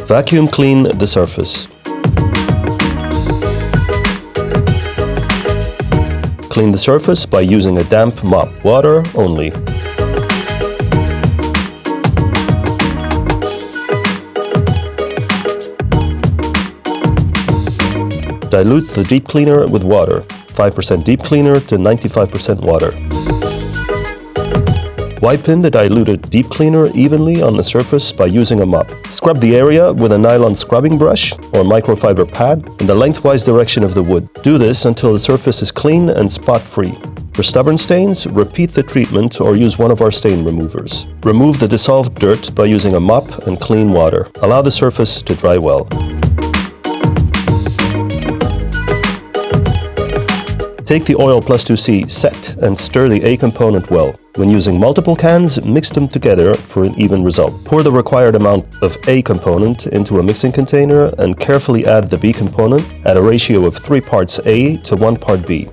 Vacuum clean the surface. Clean the surface by using a damp mop, water only. Dilute the deep cleaner with water, 5% deep cleaner to 95% water. Wipe in the diluted deep cleaner evenly on the surface by using a mop. Scrub the area with a nylon scrubbing brush or microfiber pad in the lengthwise direction of the wood. Do this until the surface is clean and spot-free. For stubborn stains, repeat the treatment or use one of our stain removers. Remove the dissolved dirt by using a mop and clean water. Allow the surface to dry well. Take the oil plus 2C set and stir the A component well. When using multiple cans, mix them together for an even result. Pour the required amount of A component into a mixing container and carefully add the B component at a ratio of 3 parts A to 1 part B.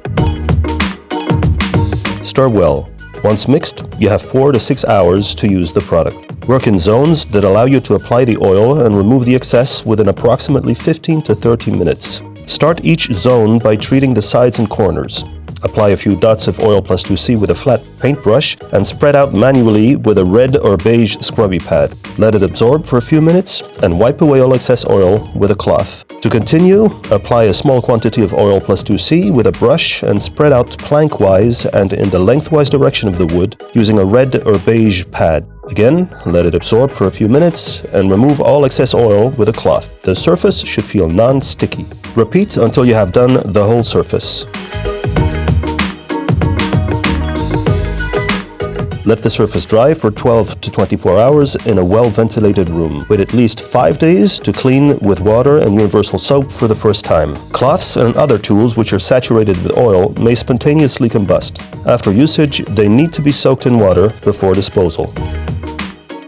Stir well. Once mixed, you have 4 to 6 hours to use the product. Work in zones that allow you to apply the oil and remove the excess within approximately 15 to 30 minutes. Start each zone by treating the sides and corners. Apply a few dots of oil plus 2C with a flat paintbrush and spread out manually with a red or beige scrubby pad. Let it absorb for a few minutes and wipe away all excess oil with a cloth. To continue, apply a small quantity of oil plus 2C with a brush and spread out plankwise and in the lengthwise direction of the wood using a red or beige pad. Again, let it absorb for a few minutes and remove all excess oil with a cloth. The surface should feel non-sticky. Repeat until you have done the whole surface. Let the surface dry for 12 to 24 hours in a well-ventilated room. Wait at least 5 days to clean with water and universal soap for the first time. Cloths and other tools which are saturated with oil may spontaneously combust. After usage, they need to be soaked in water before disposal.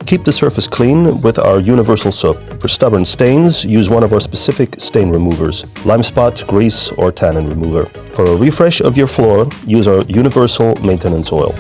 Keep the surface clean with our universal soap. For stubborn stains, use one of our specific stain removers, lime spot, grease, or tannin remover. For a refresh of your floor, use our universal maintenance oil.